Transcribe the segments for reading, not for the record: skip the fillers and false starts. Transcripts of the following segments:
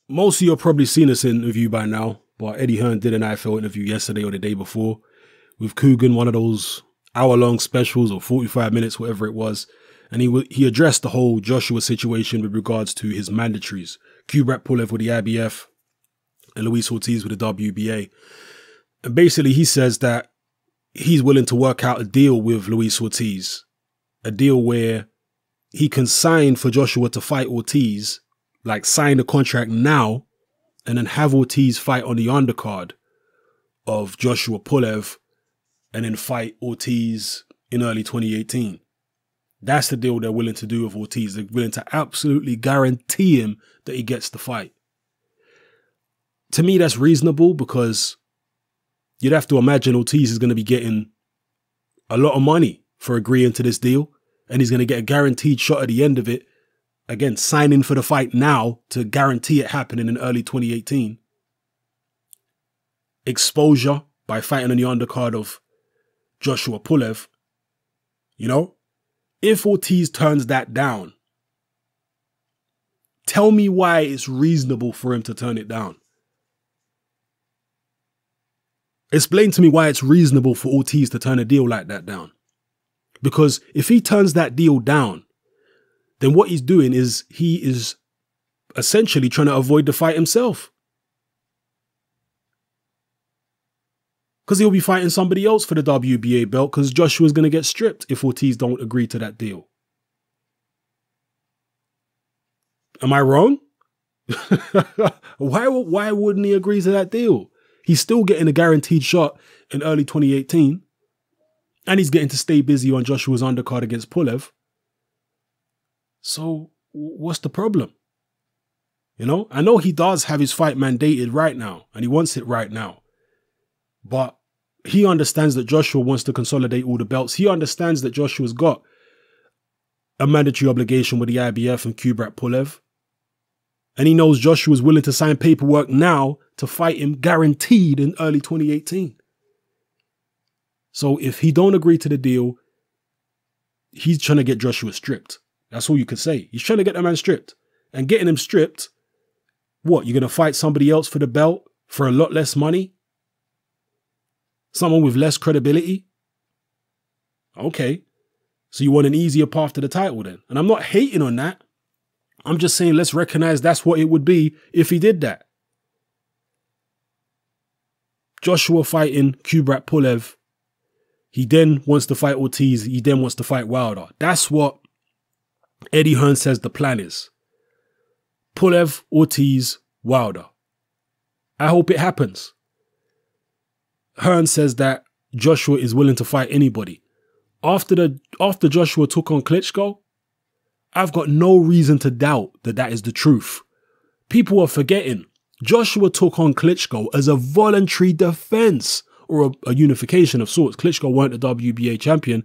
Most of you have probably seen this interview by now, but Eddie Hearn did an IFL interview yesterday or the day before with Coogan, one of those hour-long specials or 45 minutes, whatever it was. And he addressed the whole Joshua situation with regards to his mandatories. Kubrat Pulev with the IBF and Luis Ortiz with the WBA. And basically he says that he's willing to work out a deal with Luis Ortiz. A deal where he can sign for Joshua to fight Ortiz, like sign the contract now, and then have Ortiz fight on the undercard of Joshua Pulev, and then fight Ortiz in early 2018. That's the deal they're willing to do with Ortiz. They're willing to absolutely guarantee him that he gets the fight. To me, that's reasonable because you'd have to imagine Ortiz is going to be getting a lot of money for agreeing to this deal, and he's going to get a guaranteed shot at the end of it. Again, signing for the fight now to guarantee it happening in early 2018. Exposure by fighting on the undercard of Joshua Pulev. You know, if Ortiz turns that down, tell me why it's reasonable for him to turn it down. Explain to me why it's reasonable for Ortiz to turn a deal like that down. Because if he turns that deal down, then what he's doing is he is essentially trying to avoid the fight himself. Because he'll be fighting somebody else for the WBA belt because Joshua's going to get stripped if Ortiz don't agree to that deal. Am I wrong? Why wouldn't he agree to that deal? He's still getting a guaranteed shot in early 2018. And he's getting to stay busy on Joshua's undercard against Pulev. So what's the problem? You know, I know he does have his fight mandated right now and he wants it right now. But he understands that Joshua wants to consolidate all the belts. He understands that Joshua's got a mandatory obligation with the IBF and Kubrat Pulev. And he knows Joshua's willing to sign paperwork now to fight him guaranteed in early 2018. So if he don't agree to the deal, he's trying to get Joshua stripped. That's all you could say. He's trying to get the man stripped. And getting him stripped, what? You're going to fight somebody else for the belt for a lot less money? Someone with less credibility? Okay. So you want an easier path to the title then? And I'm not hating on that. I'm just saying let's recognize that's what it would be if he did that. Joshua fighting Kubrat Pulev. He then wants to fight Ortiz. He then wants to fight Wilder. That's what Eddie Hearn says the plan is. Pulev, Ortiz, Wilder. I hope it happens. Hearn says that Joshua is willing to fight anybody. After Joshua took on Klitschko, I've got no reason to doubt that that is the truth. People are forgetting. Joshua took on Klitschko as a voluntary defense or a unification of sorts. Klitschko weren't the WBA champion,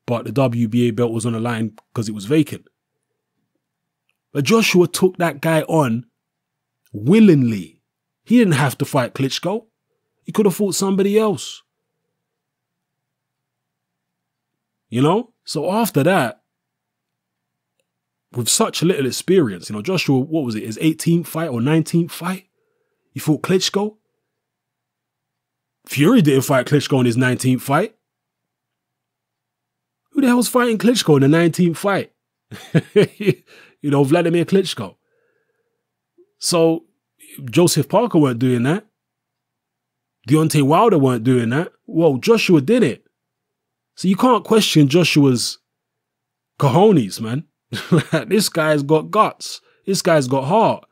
but the WBA belt was on the line because it was vacant. But Joshua took that guy on willingly. He didn't have to fight Klitschko. He could have fought somebody else. You know? So after that, with such little experience, you know, Joshua, what was it, his 18th fight or 19th fight? He fought Klitschko. Fury didn't fight Klitschko in his 19th fight. Who the hell was fighting Klitschko in the 19th fight? You know, Vladimir Klitschko. So Joseph Parker weren't doing that. Deontay Wilder weren't doing that. Well, Joshua did it. So you can't question Joshua's cojones, man. This guy's got guts. This guy's got heart.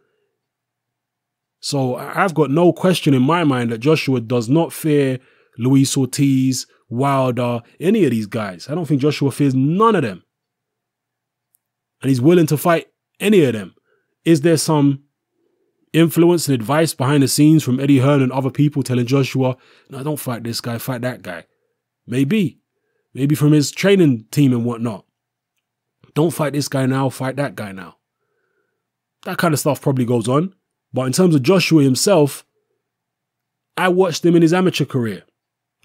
So I've got no question in my mind that Joshua does not fear Luis Ortiz, Wilder, any of these guys. I don't think Joshua fears none of them. And he's willing to fight any of them. Is there some influence and advice behind the scenes from Eddie Hearn and other people telling Joshua, no, don't fight this guy, fight that guy? Maybe. Maybe from his training team and whatnot. Don't fight this guy now, fight that guy now. That kind of stuff probably goes on. But in terms of Joshua himself, I watched him in his amateur career.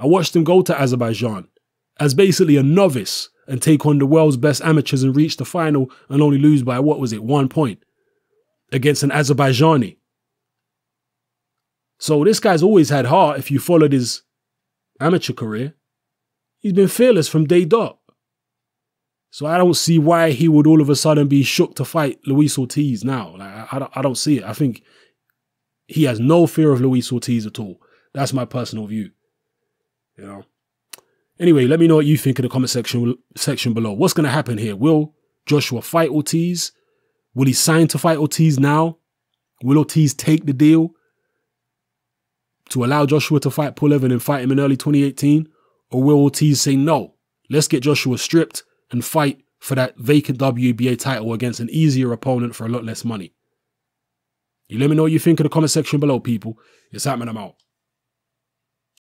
I watched him go to Azerbaijan as basically a novice and take on the world's best amateurs and reach the final and only lose by, what was it, 1 point against an Azerbaijani So this guy's always had heart if you followed his amateur career. He's been fearless from day dot. So I don't see why he would all of a sudden be shook to fight Luis Ortiz now. Like, I don't see it. I think he has no fear of Luis Ortiz at all. That's my personal view. You know. Anyway, let me know what you think in the comment section below. What's going to happen here? Will Joshua fight Ortiz? Will he sign to fight Ortiz now? Will Ortiz take the deal to allow Joshua to fight Pulev and then fight him in early 2018? Or will Ortiz say, no, let's get Joshua stripped and fight for that vacant WBA title against an easier opponent for a lot less money? You let me know what you think in the comment section below, people. It's happening. I'm out.